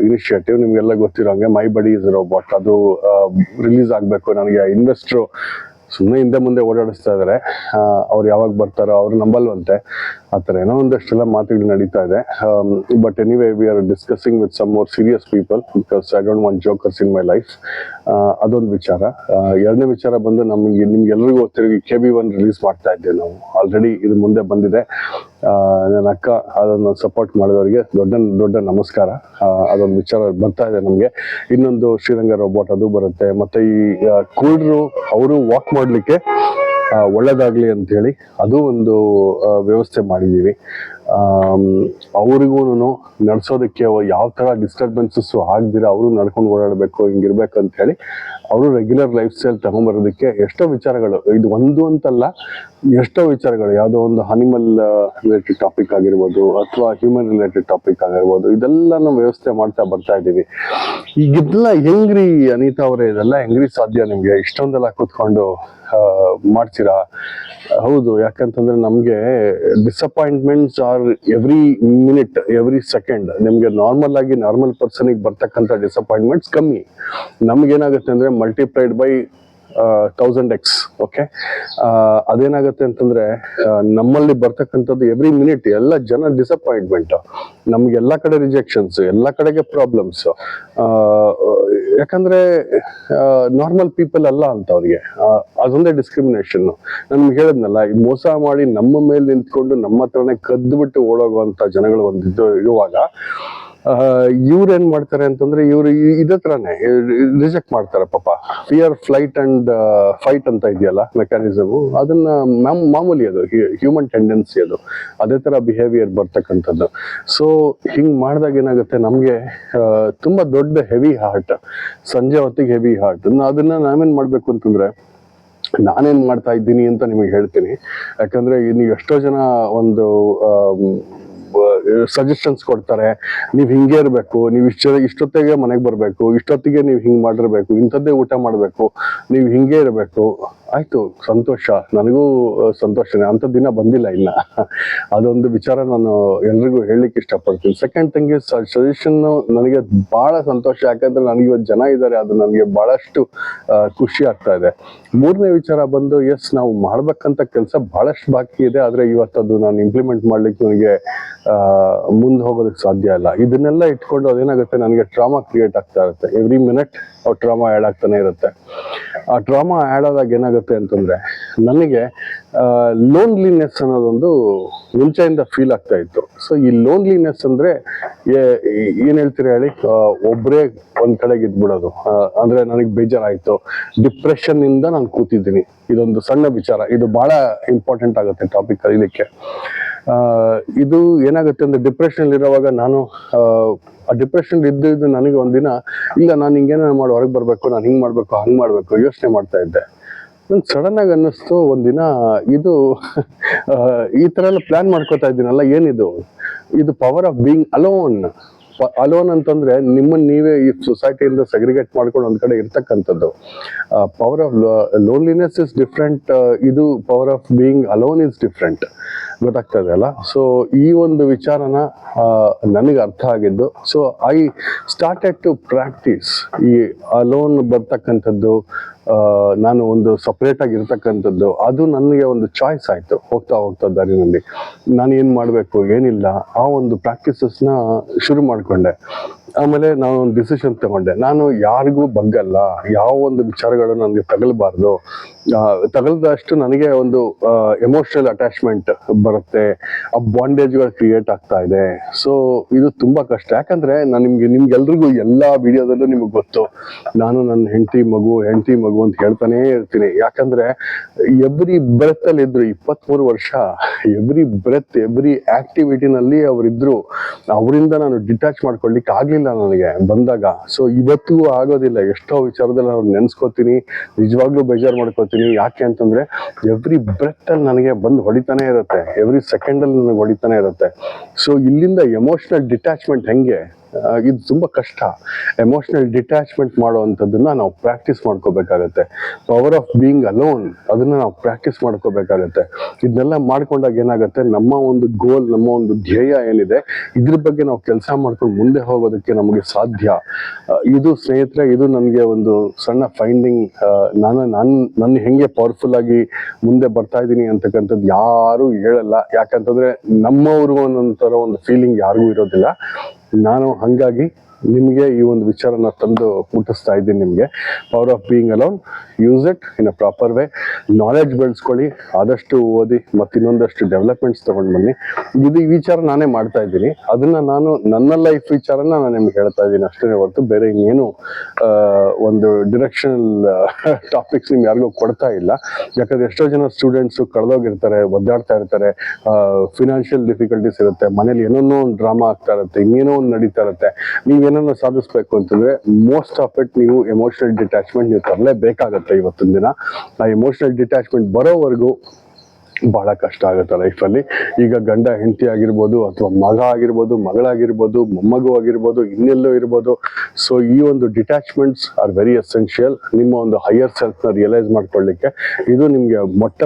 Speaker 1: ಇನಿಷಿಯೇಟಿವ್. ನಿಮಗೆಲ್ಲ ಗೊತ್ತಿರೋ ಹಂಗೆ ಮೈ ಬಡಿ ಇಸ್ ರೋಬೋಟ್ ಅದು ರಿಲೀಸ್ ಆಗಬೇಕು. ನನಗೆ ಇನ್ವೆಸ್ಟ್ರು ಸುಮ್ಮನೆ ಹಿಂದೆ ಮುಂದೆ ಓಡಾಡಿಸ್ತಾ ಇದ್ದಾರೆ, ಅವ್ರು ಯಾವಾಗ ಬರ್ತಾರೋ ಅವ್ರು ನಂಬಲ್ವಂತೆ. ಆ ಥರ ಏನೋ ಒಂದಷ್ಟೆಲ್ಲ ಮಾತುಗಳು ನಡೀತಾ ಇದೆ. But anyway we are discussing with some more serious people because I don't want jokers in my life. ಅದೊಂದು ವಿಚಾರ. ಎರಡನೇ ವಿಚಾರ ಬಂದು ನಿಮ್ಗೆಲ್ರಿಗೂ ಗೊತ್ತಿರೋ KB1 ರಿಲೀಸ್ ಮಾಡ್ತಾ ಇದ್ದೇವೆ ನಾವು. ಆಲ್ರೆಡಿ ಇದು ಮುಂದೆ ಬಂದಿದೆ. ನನ್ನ ಅಕ್ಕ ಅದನ್ನು ಸಪೋರ್ಟ್ ಮಾಡಿದವರಿಗೆ ದೊಡ್ಡ ನಮಸ್ಕಾರ. ಅದೊಂದು ವಿಚಾರ ಬರ್ತಾ ಇದೆ ನಮಗೆ. ಇನ್ನೊಂದು ಶ್ರೀರಂಗ ರೋಬೋಟ್ ಅದು ಬರುತ್ತೆ. ಮತ್ತೆ ಈ ಕುರುಡರು ಅವರು ವಾಕ್ ಮಾಡಲಿಕ್ಕೆ ಒಳ್ಳೇದಾಗ್ಲಿ ಅಂತ ಹೇಳಿ ಅದು ಒಂದು ವ್ಯವಸ್ಥೆ ಮಾಡಿದ್ದೀವಿ. ಅವ್ರಿಗೂ ನಡೆಸೋದಕ್ಕೆ ಯಾವ ಥರ ಡಿಸ್ಟರ್ಬೆನ್ಸಸ್ಸು ಆಗದಿರ ಅವರು ನಡ್ಕೊಂಡು ಓಡಾಡಬೇಕು, ಹಿಂಗಿರ್ಬೇಕು ಅಂತ ಹೇಳಿ ಅವರು ರೆಗ್ಯುಲರ್ ಲೈಫ್ ಸ್ಟೈಲ್ ತಗೊಂಡ್ಬರೋದಕ್ಕೆ ಎಷ್ಟೋ ವಿಚಾರಗಳು, ಇದು ಒಂದು ಅಂತಲ್ಲ ಎಷ್ಟೋ ವಿಚಾರಗಳು, ಯಾವುದೋ ಒಂದು ಅನಿಮಲ್ ರಿಲೇಟೆಡ್ ಟಾಪಿಕ್ ಆಗಿರ್ಬೋದು ಅಥವಾ ಹ್ಯೂಮನ್ ರಿಲೇಟೆಡ್ ಟಾಪಿಕ್ ಆಗಿರ್ಬೋದು, ಇದೆಲ್ಲನೂ ವ್ಯವಸ್ಥೆ ಮಾಡ್ತಾ ಬರ್ತಾ ಇದ್ದೀವಿ. ಈಗಿದೆಲ್ಲ ಹೆಂಗ್ರಿ ಅನಿತಾ ಅವರೇ, ಇದೆಲ್ಲ ಹೆಂಗ್ರಿ ಸಾಧ್ಯ ನಿಮಗೆ ಇಷ್ಟೊಂದೆಲ್ಲ ಕೂತ್ಕೊಂಡು ಮಾಡ್ತೀರಾ? ಹೌದು, ಯಾಕಂತಂದ್ರೆ ನಮಗೆ disappointments are every minute every second. ನಿಮಗೆ ನಾರ್ಮಲ್ ಪರ್ಸನಿಗೆ ಬರ್ತಕ್ಕಂಥ ಡಿಸಪಾಯಿಂಟ್ಮೆಂಟ್ಸ್ ಕಮ್ಮಿ. ನಮ್ಗೇನಾಗುತ್ತೆ ಅಂದ್ರೆ ಮಲ್ಟಿಪ್ಲೈಡ್ ಬೈ 1000x. ಓಕೆ, ಅದೇನಾಗುತ್ತೆ ಅಂತಂದ್ರೆ ನಮ್ಮಲ್ಲಿ ಬರ್ತಕ್ಕಂಥದ್ದು ಎವ್ರಿ ಮಿನಿಟ್ ಎಲ್ಲ ಜನ ಡಿಸಪಾಯಿಂಟ್ಮೆಂಟ್, ನಮ್ಗೆ ಎಲ್ಲ ಕಡೆ ರಿಜೆಕ್ಷನ್ಸ್, ಎಲ್ಲ ಕಡೆಗೆ ಪ್ರಾಬ್ಲಮ್ಸ್. ಯಾಕಂದ್ರೆ ನಾರ್ಮಲ್ ಪೀಪಲ್ ಅಲ್ಲ ಅಂತ ಅವ್ರಿಗೆ, ಅದೊಂದೇ ಡಿಸ್ಕ್ರಿಮಿನೇಷನ್. ನನ್ಗೆ ಹೇಳಿದ್ನಲ್ಲ, ಈ ಮೋಸ ಮಾಡಿ ನಮ್ಮ ಮೇಲೆ ನಿಂತ್ಕೊಂಡು ನಮ್ಮ ಹತ್ರನೇ ಕದ್ದುಬಿಟ್ಟು ಓಡೋಗುವಂತ ಜನಗಳು ಒಂದಿದ್ದು ಇರುವಾಗ ಇವ್ರೇನ್ ಮಾಡ್ತಾರೆ ಅಂತಂದ್ರೆ ಇವ್ರು ಇದೇ ತರನೇ ರಿಜೆಕ್ಟ್ ಮಾಡ್ತಾರೆ ಪಾಪ. ಫಿಯರ್ ಫ್ಲೈಟ್ ಅಂಡ್ ಫೈಟ್ ಅಂತ ಇದೆಯಲ್ಲ ಮೆಕ್ಯಾನಿಸಮ್, ಅದನ್ನ ಮಾಮೂಲಿ, ಅದು ಹ್ಯೂಮನ್ ಟೆಂಡೆನ್ಸಿ, ಅದು ಅದೇ ತರ ಬಿಹೇವಿಯರ್ ಬರ್ತಕ್ಕಂಥದ್ದು. ಸೊ ಹಿಂಗ್ ಮಾಡಿದಾಗ ಏನಾಗುತ್ತೆ, ನಮ್ಗೆ ತುಂಬಾ ದೊಡ್ಡ ಹೆವಿ ಹಾರ್ಟ್, ಸಂಜೆ ಹೊತ್ತಿಗೆ ಹೆವಿ ಹಾರ್ಟ್. ಅದನ್ನ ನಾವೇನ್ ಮಾಡ್ಬೇಕು ಅಂತಂದ್ರೆ, ನಾನೇನ್ ಮಾಡ್ತಾ ಇದ್ದೀನಿ ಅಂತ ನಿಮಗೆ ಹೇಳ್ತೀನಿ. ಯಾಕಂದ್ರೆ ನೀವು ಎಷ್ಟೋ ಜನ ಒಂದು ಸಜೆಷನ್ಸ್ ಕೊಡ್ತಾರೆ, ನೀವು ಹಿಂಗೆ ಇರಬೇಕು, ನೀವು ಇಷ್ಟೊತ್ತಿಗೆ ಮನೆಗೆ ಬರಬೇಕು, ಇಷ್ಟೊತ್ತಿಗೆ ನೀವು ಹಿಂಗೆ ಮಾಡಿರ್ಬೇಕು, ಇಂಥದ್ದೇ ಊಟ ಮಾಡಬೇಕು, ನೀವು ಹಿಂಗೆ ಇರಬೇಕು. ಆಯ್ತು, ಸಂತೋಷ, ನನಗೂ ಸಂತೋಷನೇ. ಅಂಥ ದಿನ ಬಂದಿಲ್ಲ ಇನ್ನ. ಅದೊಂದು ವಿಚಾರ ನಾನು ಎಲ್ರಿಗೂ ಹೇಳಲಿಕ್ಕೆ ಇಷ್ಟಪಡ್ತೀನಿ. ಸೆಕೆಂಡ್ ಥಿಂಗ್ ಇಸ್ ಸಜೆಷನ್ ನನಗೆ ಬಹಳ ಸಂತೋಷ, ಯಾಕಂದ್ರೆ ನನಗೆ ಇವತ್ತು ಜನ ಇದ್ದಾರೆ, ಅದು ನನಗೆ ಬಹಳಷ್ಟು ಖುಷಿ ಆಗ್ತಾ ಇದೆ. ಮೂರನೇ ವಿಚಾರ ಬಂದು, ಎಸ್, ನಾವು ಮಾಡ್ಬೇಕಂತ ಕೆಲಸ ಬಹಳಷ್ಟು ಬಾಕಿ ಇದೆ, ಆದ್ರೆ ಇವತ್ತದು ನಾನು ಇಂಪ್ಲಿಮೆಂಟ್ ಮಾಡ್ಲಿಕ್ಕೆ ನನಗೆ ಮುಂದೆ ಹೋಗೋದಕ್ಕೆ ಸಾಧ್ಯ ಇಲ್ಲ. ಇದನ್ನೆಲ್ಲ ಇಟ್ಕೊಂಡು ಅದೇನಾಗುತ್ತೆ, ನನಗೆ ಟ್ರಾಮಾ ಕ್ರಿಯೇಟ್ ಆಗ್ತಾ ಇರುತ್ತೆ. ಎವ್ರಿ ಮಿನಿಟ್ ಟ್ರಾಮಾ ಆ್ಯಡ್ ಆಗ್ತಾನೆ ಇರುತ್ತೆ. ಆ ಟ್ರಾಮಾ ಆ್ಯಡ್ ಆದಾಗ ಏನಾಗುತ್ತೆ ಅಂತಂದ್ರೆ, ನನಗೆ ಲೋನ್ಲಿನೆಸ್ ಅನ್ನೋದೊಂದು ಮುಂಚೆಯಿಂದ ಫೀಲ್ ಆಗ್ತಾ ಇತ್ತು. ಸೊ ಈ ಲೋನ್ಲಿನೆಸ್ ಅಂದ್ರೆ ಏನ್ ಹೇಳ್ತೀರಾ ಹೇಳಿ, ಒಬ್ಬರೇ ಒಂದ್ ಕಡೆಗೆ ಇದ್ಬಿಡೋದು. ಅಂದ್ರೆ ನನಗೆ ಬೇಜಾರಾಯ್ತು, ಡಿಪ್ರೆಷನ್ ಇಂದ ನಾನು ಕೂತಿದ್ದೀನಿ. ಇದೊಂದು ಸಣ್ಣ ವಿಚಾರ, ಇದು ಬಹಳ ಇಂಪಾರ್ಟೆಂಟ್ ಆಗುತ್ತೆ ಟಾಪಿಕ್ ಕಲೀಲಿಕ್ಕೆ. ಇದು ಏನಾಗುತ್ತೆ ಅಂದ್ರೆ, ಡಿಪ್ರೆಷನ್ ಇರುವಾಗ ನಾನು ಆ ಡಿಪ್ರೆಷನ್ ಇದ್ದು ನನಗೆ ಒಂದಿನ, ಇಲ್ಲ ನಾನು ಹಿಂಗೇನೋ ಮಾಡಿ ಹೊರಗೆ ಬರ್ಬೇಕು, ನಾನು ಹಿಂಗ್ ಮಾಡ್ಬೇಕು, ಹಂಗ್ ಮಾಡ್ಬೇಕು ಯೋಚನೆ ಮಾಡ್ತಾ ಇದ್ದೆ. ನನ್ಗೆ ಸಡನ್ ಆಗಿ ಅನ್ನಿಸ್ತು ಒಂದಿನ, ಇದು ಈ ತರ ಎಲ್ಲ ಪ್ಲಾನ್ ಮಾಡ್ಕೋತಾ ಇದ್ದೀನಲ್ಲ, ಏನಿದು, ಇದು power of being alone. Alone ಅಂತಂದ್ರೆ ನಿಮ್ಮನ್ನ ನೀವೇ ಈ ಸೊಸೈಟಿಯಿಂದ ಸೆಗ್ರಿಗೇಟ್ ಮಾಡ್ಕೊಂಡು ಒಂದ್ ಕಡೆ ಇರ್ತಕ್ಕಂಥದ್ದು. Power of loneliness is different, ಇದು power of being alone is different. ಗೊತ್ತಾಗ್ತದೆ ಅಲ್ಲ? ಸೊ ಈ ಒಂದು ವಿಚಾರನ ನನಗೆ ಅರ್ಥ ಆಗಿದ್ದು. So I started to practise ಈ ಅಲೋನ್ ಬರ್ತಕ್ಕಂಥದ್ದು, ನಾನು ಒಂದು ಸಪ್ರೇಟ್ ಆಗಿ ಇರ್ತಕ್ಕಂಥದ್ದು. ಅದು ನನಗೆ ಒಂದು ಚಾಯ್ಸ್ ಆಯ್ತು ಹೋಗ್ತಾ ದಾರಿನಲ್ಲಿ. ನಾನು ಏನ್ ಮಾಡ್ಬೇಕು, ಏನಿಲ್ಲ, ಆ ಒಂದು ಪ್ರಾಕ್ಟೀಸಸ್ನ ಶುರು ಮಾಡ್ಕೊಂಡೆ. ಆಮೇಲೆ ನಾನು ಒಂದು ಡಿಸಿಷನ್ ತಗೊಂಡೆ, ನಾನು ಯಾರಿಗೂ ಬಗ್ಗಲ್ಲ, ಯಾವ ಒಂದು ವಿಚಾರಗಳು ನನಗೆ ತಗಲ್ಬಾರ್ದು. ತಗಲ್ದಷ್ಟು ನನಗೆ ಒಂದು ಎಮೋಷನಲ್ ಅಟ್ಯಾಚ್ಮೆಂಟ್ ಬರುತ್ತೆ, ಆ ಬಾಂಡೇಜ್ಗಳು ಕ್ರಿಯೇಟ್ ಆಗ್ತಾ ಇದೆ. ಸೊ ಇದು ತುಂಬಾ ಕಷ್ಟ. ಯಾಕಂದ್ರೆ ನಾನು ನಿಮ್ಗೆಲ್ರಿಗೂ ಎಲ್ಲಾ ವಿಡಿಯೋದಲ್ಲೂ ನಿಮಗೆ ಗೊತ್ತು, ನಾನು ನನ್ನ ಹೆಂಡತಿ ಮಗು ಅಂತ ಹೇಳ್ತಾನೆ ಇರ್ತೀನಿ. ಯಾಕಂದ್ರೆ ಎವ್ರಿ ಬ್ರೆತ್ ಅಲ್ಲಿ ಇದ್ರು, 23 ವರ್ಷ ಎವ್ರಿ ಬ್ರೆತ್, ಎವ್ರಿ ಆಕ್ಟಿವಿಟಿನಲ್ಲಿ ಅವರಿದ್ರು. ಅವರಿಂದ ನಾನು ಡಿಟ್ಯಾಚ್ ಮಾಡ್ಕೊಳ್ಲಿಕ್ಕೆ ಆಗ್ಲಿಲ್ಲ ನನಗೆ ಬಂದಾಗ. ಸೊ ಇವತ್ತಿಗೂ ಆಗೋದಿಲ್ಲ. ಎಷ್ಟೋ ವಿಚಾರದಲ್ಲಿ ನಾನು ನೆನ್ಸ್ಕೊತೀನಿ, ನಿಜವಾಗ್ಲೂ ಬೇಜಾರು ಮಾಡ್ಕೋತೀನಿ. ಯಾಕೆ ಅಂತಂದ್ರೆ ಎವ್ರಿ ಬ್ರೆತ್ ಅಲ್ಲಿ ನನಗೆ ಬಂದು ಹೊಡಿತಾನೆ ಇರುತ್ತೆ, ಎವ್ರಿ ಸೆಕೆಂಡ್ ಅಲ್ಲಿ ನನಗೆ ಹೊಡಿತಾನೆ ಇರುತ್ತೆ. ಸೊ ಇಲ್ಲಿಂದ ಎಮೋಷನಲ್ ಡಿಟ್ಯಾಚ್ಮೆಂಟ್ ಹೆಂಗೆ, ಇದು ತುಂಬ ಕಷ್ಟ. ಎಮೋಷನಲ್ ಡಿಟ್ಯಾಚ್ಮೆಂಟ್ ಮಾಡುವಂಥದ್ದನ್ನ ನಾವು ಪ್ರಾಕ್ಟೀಸ್ ಮಾಡ್ಕೋಬೇಕಾಗತ್ತೆ. ಪವರ್ ಆಫ್ ಬೀಯಿಂಗ್ ಅಲೋನ್ ಅದನ್ನ ನಾವು ಪ್ರಾಕ್ಟೀಸ್ ಮಾಡ್ಕೋಬೇಕಾಗತ್ತೆ. ಇದನ್ನೆಲ್ಲ ಮಾಡ್ಕೊಂಡಾಗ ಏನಾಗುತ್ತೆ, ನಮ್ಮ ಒಂದು ಗೋಲ್, ನಮ್ಮ ಒಂದು ಧ್ಯೇಯ ಏನಿದೆ ಇದ್ರ ಬಗ್ಗೆ ನಾವು ಕೆಲಸ ಮಾಡ್ಕೊಂಡು ಮುಂದೆ ಹೋಗೋದಕ್ಕೆ ನಮಗೆ ಸಾಧ್ಯ. ಇದು ಸ್ನೇಹಿತರೆ, ಇದು ನನಗೆ ಒಂದು ಸಣ್ಣ ಫೈಂಡಿಂಗ್. ನಾನು ಹೆಂಗೆ ಪವರ್ಫುಲ್ ಆಗಿ ಮುಂದೆ ಬರ್ತಾ ಇದ್ದೀನಿ ಅಂತಕ್ಕಂಥದ್ದು ಯಾರು ಹೇಳಲ್ಲ. ಯಾಕಂತಂದ್ರೆ ನಮ್ಮವರು ಅನ್ನೋಂಥರ ಒಂದು ಫೀಲಿಂಗ್ ಯಾರಿಗೂ ಇರೋದಿಲ್ಲ. ನಾನು ಹಾಗಾಗಿ ನಿಮಗೆ ಈ ಒಂದು ವಿಚಾರನ ತಂದು ಮುಟ್ಟಿಸ್ತಾ ಇದ್ದೀನಿ. ನಿಮಗೆ power of being alone, use it in a proper way. Knowledge ಬೆಳೆಸ್ಕೊಳ್ಳಿ, ಆದಷ್ಟು ಓದಿ, ಮತ್ತು ಇನ್ನೊಂದಷ್ಟು ಡೆವಲಪ್ಮೆಂಟ್ಸ್ ತಗೊಂಡು ಬನ್ನಿ. ಇದು ಈ ವಿಚಾರ ನಾನೇ ಮಾಡ್ತಾ ಇದ್ದೀನಿ. ಅದನ್ನ ನಾನು ನನ್ನ ಲೈಫ್ ವಿಚಾರನ ನಾನು ನಿಮ್ಗೆ ಹೇಳ್ತಾ ಇದ್ದೀನಿ ಅಷ್ಟೇ ಹೊರತು ಬೇರೆ ಇನ್ನೇನು ಒಂದು ಡಿರೆಕ್ಷನಲ್ ಟಾಪಿಕ್ಸ್ ನಿಮ್ಗೆ ಯಾರಿಗೂ ಕೊಡ್ತಾ ಇಲ್ಲ. ಯಾಕಂದ್ರೆ ಎಷ್ಟೋ ಜನ ಸ್ಟೂಡೆಂಟ್ಸು ಕಳೆದೋಗಿರ್ತಾರೆ, ಒದ್ದಾಡ್ತಾ ಇರ್ತಾರೆ, ಫಿನಾನ್ಷಿಯಲ್ ಡಿಫಿಕಲ್ಟೀಸ್ ಇರುತ್ತೆ, ಮನೇಲಿ ಏನೋ ಒಂದು ಡ್ರಾಮಾ ಆಗ್ತಾ ಇರುತ್ತೆ, ಇನ್ನೇನೋ ಒಂದು ನಡೀತಾ ಇರುತ್ತೆ. ನೀವೇನೋ ಸಾಧಿಸ್ಬೇಕು ಅಂತಂದ್ರೆ ಮೋಸ್ಟ್ ಆಫ್ ಇಟ್ ನೀವು ಎಮೋಷನಲ್ ಡಿಟ್ಯಾಚ್ಮೆಂಟ್ ನೀವು ತರಲೇಬೇಕಾಗತ್ತೆ. ಇವತ್ತಿನ ದಿನ ಆ ಎಮೋಷನಲ್ ಡಿಟ್ಯಾಚ್ಮೆಂಟ್ ಬರೋವರೆಗೂ ಬಹಳ ಕಷ್ಟ ಆಗುತ್ತೆ ಲೈಫಲ್ಲಿ. ಈಗ ಗಂಡ ಹೆಂಡತಿ ಆಗಿರ್ಬೋದು, ಅಥವಾ ಮಗ ಆಗಿರ್ಬೋದು, ಮಗಳಾಗಿರ್ಬೋದು, ಮೊಮ್ಮಗು ಆಗಿರ್ಬೋದು, ಇನ್ನೆಲ್ಲೋ ಇರ್ಬೋದು. ಸೊ ಈ ಒಂದು ಡಿಟ್ಯಾಚ್ಮೆಂಟ್ಸ್ ಆರ್ ವೆರಿ ಎಸೆನ್ಷಿಯಲ್ ನಿಮ್ಮ ಒಂದು ಹೈಯರ್ ಸೆಲ್ಫ್ನ ರಿಯಲೈಸ್ ಮಾಡ್ಕೊಳ್ಳಿಕ್ಕೆ. ಇದು ನಿಮಗೆ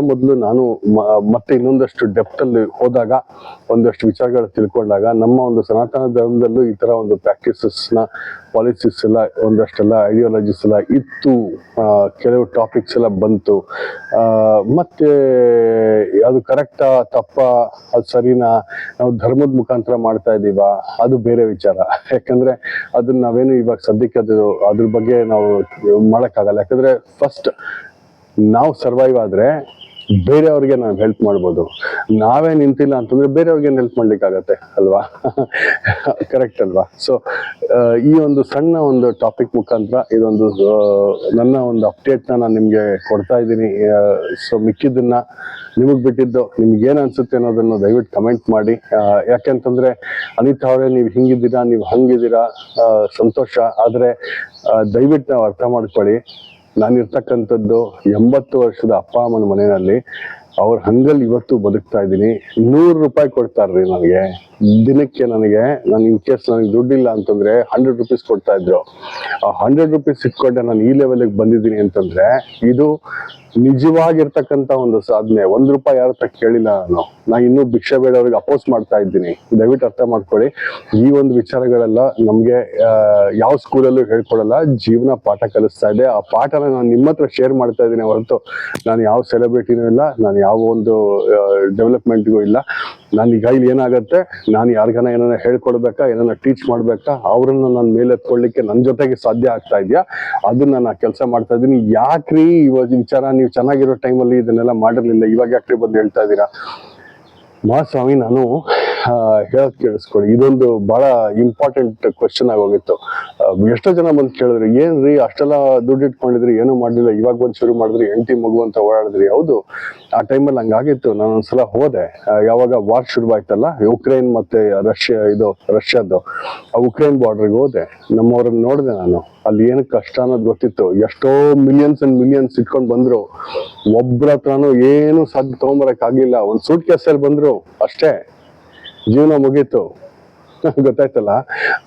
Speaker 1: ಮೊದಲು ನಾನು ಮತ್ತೆ ಇನ್ನೊಂದಷ್ಟು ಡೆಪ್ತಲ್ಲಿ ಹೋದಾಗ, ಒಂದಷ್ಟು ವಿಚಾರಗಳು ತಿಳ್ಕೊಂಡಾಗ, ನಮ್ಮ ಒಂದು ಸನಾತನ ಧರ್ಮದಲ್ಲೂ ಈ ಥರ ಒಂದು ಪ್ರಾಕ್ಟೀಸಸ್ನ, ಪಾಲಿಸೀಸ್ ಎಲ್ಲ, ಒಂದಷ್ಟೆಲ್ಲ ಐಡಿಯಾಲಜೀಸ್ ಎಲ್ಲ ಇತ್ತು, ಕೆಲವು ಟಾಪಿಕ್ಸ್ ಎಲ್ಲ ಬಂತು. ಮತ್ತೆ ಅದು ಕರೆಕ್ಟಾ ತಪ್ಪಾ, ಅದು ಸರಿನಾ, ನಾವು ಧರ್ಮದ ಮುಖಾಂತರ ಮಾಡ್ತಾ ಇದ್ದೀವಾ, ಅದು ಬೇರೆ ವಿಚಾರ. ಯಾಕಂದ್ರೆ ಅದನ್ನ ನಾವೇನು ಇವಾಗ ಸದ್ಯಕ್ಕೆ ಅದ್ರ ಬಗ್ಗೆ ನಾವು ಮಾಡೋಕ್ಕಾಗಲ್ಲ. ಯಾಕಂದ್ರೆ ಫಸ್ಟ್ ನಾವು ಸರ್ವೈವ್ ಆದ್ರೆ ಬೇರೆಯವ್ರಿಗೆ ನಾವು ಹೆಲ್ಪ್ ಮಾಡ್ಬೋದು. ನಾವೇ ನಿಂತಿಲ್ಲ ಅಂತಂದ್ರೆ ಬೇರೆಯವ್ರಿಗೆ ಹೆಲ್ಪ್ ಮಾಡ್ಲಿಕ್ಕಾಗತ್ತೆ ಅಲ್ವಾ? ಕರೆಕ್ಟ್ ಅಲ್ವಾ? ಸೊ ಈ ಒಂದು ಸಣ್ಣ ಒಂದು ಟಾಪಿಕ್ ಮುಖಾಂತರ ಇದೊಂದು ನನ್ನ ಒಂದು ಅಪ್ಡೇಟ್ನ ನಾನು ನಿಮಗೆ ಕೊಡ್ತಾ ಇದ್ದೀನಿ. ಸೊ ಮಿಕ್ಕಿದ್ದನ್ನ ನಿಮಗೆ ಬಿಟ್ಟಿದ್ದು, ನಿಮ್ಗೆ ಏನು ಅನ್ಸುತ್ತೆ ಅನ್ನೋದನ್ನು ದಯವಿಟ್ಟು ಕಮೆಂಟ್ ಮಾಡಿ. ಯಾಕೆಂತಂದ್ರೆ ಅನಿತಾ ಅವರೇ, ನೀವು ಹಿಂಗಿದ್ದೀರಾ, ನೀವು ಹಂಗಿದ್ದೀರಾ, ಸಂತೋಷ. ಆದರೆ ದಯವಿಟ್ಟು ನಾವು ಅರ್ಥ ಮಾಡ್ಕೊಳ್ಳಿ, ನಾನಿರ್ತಕ್ಕಂಥದ್ದು 80 ವರ್ಷದ ಅಪ್ಪ ಅಮ್ಮನ ಮನೆಯಲ್ಲಿ. ಅವ್ರ ಹಂಗಲ್ಲಿ ಇವತ್ತು ಬದುಕ್ತಾ ಇದ್ದೀನಿ. 100 ರೂಪಾಯಿ ಕೊಡ್ತಾರ್ರಿ ನನಗೆ ದಿನಕ್ಕೆ. ನಾನು ಇನ್ ಕೇಸ್ ನನಗೆ ದುಡ್ಡಿಲ್ಲ ಅಂತಂದ್ರೆ 100 ರೂಪೀಸ್ ಕೊಡ್ತಾ ಇದ್ರು. ಆ 100 ರೂಪೀಸ್ ಇಟ್ಕೊಂಡೆ ನಾನು ಈ ಲೆವೆಲ್ಗೆ ಬಂದಿದ್ದೀನಿ ಅಂತಂದ್ರೆ ಇದು ನಿಜವಾಗಿರ್ತಕ್ಕಂಥ ಒಂದು ಸಾಧನೆ. 1 ರೂಪಾಯಿ ಯಾರ ಹತ್ರ ಕೇಳಿಲ್ಲ ನಾನು ಇನ್ನೂ ಭಿಕ್ಷೆ ಬೇಡವ್ರಿಗೆ ಅಪೋಸ್ ಮಾಡ್ತಾ ಇದ್ದೀನಿ. ದಯವಿಟ್ಟು ಅರ್ಥ ಮಾಡ್ಕೊಳ್ಳಿ. ಈ ಒಂದು ವಿಚಾರಗಳೆಲ್ಲ ನಮ್ಗೆ ಯಾವ ಸ್ಕೂಲಲ್ಲೂ ಹೇಳ್ಕೊಡಲ್ಲ, ಜೀವನ ಪಾಠ ಕಲಿಸ್ತಾ ಇದೆ. ಆ ಪಾಠನ ನಾನು ನಿಮ್ಮ ಹತ್ರ ಶೇರ್ ಮಾಡ್ತಾ ಇದ್ದೀನಿ ಹೊರತು ನಾನು ಯಾವ ಸೆಲೆಬ್ರಿಟಿನೂ ಇಲ್ಲ, ನಾನು ಯಾವ ಒಂದು ಡೆವಲಪ್ಮೆಂಟ್ಗೂ ಇಲ್ಲ. ನನಗೆ ಇಲ್ಲಿ ಏನಾಗುತ್ತೆ, ನಾನು ಯಾರಿಗಾನ ಏನಾರ ಹೇಳ್ಕೊಡ್ಬೇಕಾ, ಏನಾರ ಟೀಚ್ ಮಾಡ್ಬೇಕಾ, ಅವ್ರನ್ನ ನಾನು ಮೇಲೆತ್ಕೊಳ್ಳಿಕ್ಕೆ ನನ್ನ ಜೊತೆಗೆ ಸಾಧ್ಯ ಆಗ್ತಾ ಇದೆಯಾ, ಅದನ್ನ ನಾನು ಕೆಲಸ ಮಾಡ್ತಾ ಇದ್ದೀನಿ. ಯಾಕ್ರಿ ಇವಾಗ ವಿಚಾರ ನೀವು ಚೆನ್ನಾಗಿರೋ ಟೈಮಲ್ಲಿ ಇದನ್ನೆಲ್ಲ ಮಾಡಿರ್ಲಿಲ್ಲ, ಇವಾಗ ಯಾಕ್ರಿ ಬಂದು ಹೇಳ್ತಾ ಇದ್ದೀರಾ? ಮಹಾಸ್ವಾಮಿ, ನಾನು ಹೇಳೋದ್ ಕೇಳಿಸ್ಕೊಳ್ಳಿ, ಇದೊಂದು ಬಹಳ ಇಂಪಾರ್ಟೆಂಟ್ ಕ್ವೆಶ್ಚನ್ ಆಗೋಗಿತ್ತು. ಎಷ್ಟೋ ಜನ ಬಂದು ಕೇಳಿದ್ರು, ಏನ್ರಿ ಅಷ್ಟೆಲ್ಲ ದುಡ್ಡು ಇಟ್ಕೊಂಡಿದ್ರಿ, ಏನೂ ಮಾಡಲಿಲ್ಲ, ಇವಾಗ ಬಂದು ಶುರು ಮಾಡಿದ್ರಿ, ಹೆಂಡತಿ ಮಗು ಅಂತ ಓಡಾಡಿದ್ರಿ. ಹೌದು, ಆ ಟೈಮಲ್ಲಿ ಹಂಗಾಗಿತ್ತು. ನಾನು ಒಂದ್ಸಲ ಹೋದೆ, ಯಾವಾಗ ವಾರ್ ಶುರುವಾಯ್ತಲ್ಲ, ಯುಕ್ರೇನ್ ಮತ್ತೆ ರಷ್ಯಾದ್ದು ಆ ಉಕ್ರೇನ್ ಬಾರ್ಡರ್ಗೆ ಹೋದೆ. ನಮ್ಮವ್ರನ್ನ ನೋಡಿದೆ ನಾನು. ಅಲ್ಲಿ ಏನು ಕಷ್ಟ ಅನ್ನೋದು ಗೊತ್ತಿತ್ತು. ಎಷ್ಟೋ ಮಿಲಿಯನ್ಸ್ ಅಂಡ್ ಮಿಲಿಯನ್ಸ್ ಇಟ್ಕೊಂಡು ಬಂದ್ರು. ಒಬ್ರ ಹತ್ರನೂ ಏನು ಸಾಧ್ಯ ತಗೊಂಬರಕ್ ಆಗ್ಲಿಲ್ಲ. ಒಂದು ಸೂಟ್ ಕೇಸಲ್ಲಿ ಬಂದ್ರು ಅಷ್ಟೇ, ಜೀವನ ಮುಗೀತು. ಗೊತ್ತಾಯ್ತಲ್ಲ,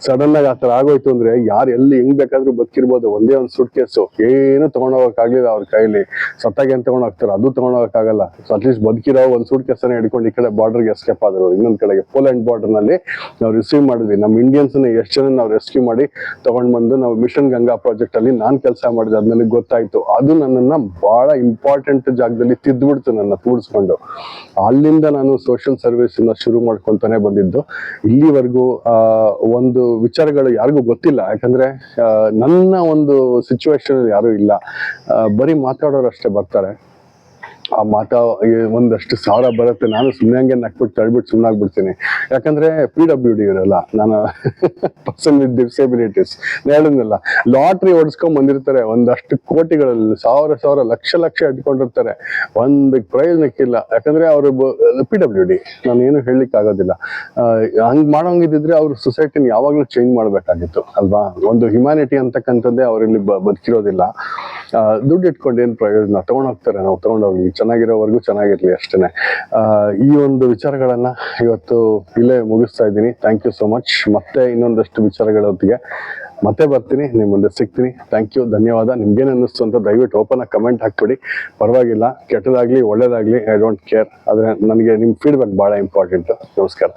Speaker 1: ಸಡನ್ ಆಗಿ ಆತರ ಆಗೋಯ್ತು ಅಂದ್ರೆ ಯಾರು ಎಲ್ಲಿ ಹೆಂಗ್ ಬೇಕಾದ್ರೂ ಬದುಕಿರ್ಬೋದು. ಒಂದೇ ಒಂದು ಸೂಟ್ ಕೇಸು, ಏನು ತಗೊಂಡೋಗಕ್ಕಾಗ್ಲಿಲ್ಲ ಅವ್ರ ಕೈಲಿ. ಸತ್ತಾಗ ಏನ್ ತಗೊಂಡೋಗ್ತಾರೆ, ಅದು ತಗೊಂಡೋಗಕ್ಕಾಗಲ್ಲ. ಸೊ ಅಟ್ಲೀಸ್ಟ್ ಬದುಕಿರೋ ಒಂದು ಸೂಟ್ ಕೇಸನ್ನ ಹಿಡ್ಕೊಂಡು ಈ ಕಡೆ ಬಾರ್ಡರ್ಗೆ ಎಸ್ಕೇಪ್ ಆದ್ರು. ಇನ್ನೊಂದ್ ಕಡೆಗೆ ಪೋಲೆಂಡ್ ಬಾರ್ಡರ್ ನಲ್ಲಿ ನಾವು ರಿಸೀವ್ ಮಾಡಿದ್ವಿ. ನಮ್ಮ ಇಂಡಿಯನ್ಸ್ ಎಷ್ಟು ಜನ ನಾವು ರೆಸ್ಕ್ಯೂ ಮಾಡಿ ತಗೊಂಡ್ ಬಂದು ನಾವು ಮಿಷನ್ ಗಂಗಾ ಪ್ರಾಜೆಕ್ಟ್ ಅಲ್ಲಿ ನಾನ್ ಕೆಲಸ ಮಾಡಿದೆ. ಅದ್ ನನಗೆ ಗೊತ್ತಾಯ್ತು. ಅದು ನನ್ನನ್ನ ಬಹಳ ಇಂಪಾರ್ಟೆಂಟ್ ಜಾಗದಲ್ಲಿ ತಿದ್ದುಬಿಡ್ತು, ನನ್ನ ಕೂಡಿಸ್ಕೊಂಡು. ಅಲ್ಲಿಂದ ನಾನು ಸೋಷಿಯಲ್ ಸರ್ವಿಸ್ ಶುರು ಮಾಡ್ಕೊಂತಾನೆ ಬಂದಿದ್ದು. ಇಲ್ಲಿವರೆಗೂ ಒಂದು ವಿಚಾರಗಳು ಯಾರಿಗೂ ಗೊತ್ತಿಲ್ಲ. ಯಾಕಂದ್ರೆ ನನ್ನ ಒಂದು ಸಿಚುವೇಶನ್ ಯಾರು ಇಲ್ಲ, ಬರೀ ಮಾತಾಡೋರು ಅಷ್ಟೇ ಬರ್ತಾರೆ. ಆ ಒಂದಷ್ಟು ಸಾವಿರ ಬರುತ್ತೆ. ನಾನು ಸುಮ್ಮನೆ ಹಂಗೆ ನಕ್ಬಿಟ್ಟು ತಳ್ಬಿಟ್ಟು ಸುಮ್ಮನಾಗ್ಬಿಡ್ತೀನಿ. ಯಾಕಂದ್ರೆ PWD ಇರಲ್ಲ, ನಾನು ಪರ್ಸನ್ ವಿತ್ ಡಿಸೆಬಿಲಿಟೀಸ್ ಹೇಳಿದ್ನಲ್ಲ, ಲಾಟ್ರಿ ಹೊಡ್ಸ್ಕೊಂಡ್ ಬಂದಿರ್ತಾರೆ. ಒಂದಷ್ಟು ಕೋಟಿಗಳಲ್ಲಿ ಸಾವಿರ ಲಕ್ಷ ಇಟ್ಕೊಂಡಿರ್ತಾರೆ. ಒಂದು ಪ್ರಯೋಜನಕ್ಕಿಲ್ಲ. ಯಾಕಂದ್ರೆ ಅವರು PWD, ನಾನು ಏನು ಹೇಳಲಿಕ್ಕೆ ಆಗೋದಿಲ್ಲ. ಹಂಗ್ ಮಾಡೋಂಗಿದ್ರೆ ಅವ್ರ ಸೊಸೈಟಿನ ಯಾವಾಗ್ಲೂ ಚೇಂಜ್ ಮಾಡ್ಬೇಕಾಗಿತ್ತು ಅಲ್ವಾ? ಒಂದು ಹ್ಯುಮ್ಯಾನಿಟಿ ಅಂತಕ್ಕಂಥದ್ದೇ ಅವರಲ್ಲಿ ಬದುಕಿರೋದಿಲ್ಲ. ದುಡ್ಡು ಇಟ್ಕೊಂಡು ಏನ್ ಪ್ರಯೋಜನ? ತಗೊಂಡೋಗ್ತಾರೆ, ನಾವು ತಗೊಂಡೋಗ್ಲಿ. ಚೆನ್ನಾಗಿರೋವರೆಗೂ ಚೆನ್ನಾಗಿರ್ಲಿ ಅಷ್ಟೇ. ಈ ಒಂದು ವಿಚಾರಗಳನ್ನ ಇವತ್ತು ಇಲ್ಲೇ ಮುಗಿಸ್ತಾ ಇದ್ದೀನಿ. Thank you so much. ಮತ್ತೆ ಇನ್ನೊಂದಷ್ಟು ವಿಚಾರಗಳೊತ್ತಿಗೆ ಮತ್ತೆ ಬರ್ತೀನಿ, ನಿಮ್ಮ ಮುಂದೆ ಸಿಗ್ತೀನಿ. ಥ್ಯಾಂಕ್ ಯು, ಧನ್ಯವಾದ. ನಿಮ್ಗೇನು ಅನ್ನಿಸ್ತು ಅಂತ ದಯವಿಟ್ಟು ಓಪನ್ ಆಗಿ ಕಮೆಂಟ್ ಹಾಕ್ಬಿಡಿ, ಪರವಾಗಿಲ್ಲ. ಕೆಟ್ಟದಾಗ್ಲಿ ಒಳ್ಳೇದಾಗ್ಲಿ, ಐ ಡೋಂಟ್ ಕೇರ್. ಆದರೆ ನನಗೆ ನಿಮ್ಮ ಫೀಡ್ಬ್ಯಾಕ್ ಭಾಳ ಇಂಪಾರ್ಟೆಂಟು. ನಮಸ್ಕಾರ.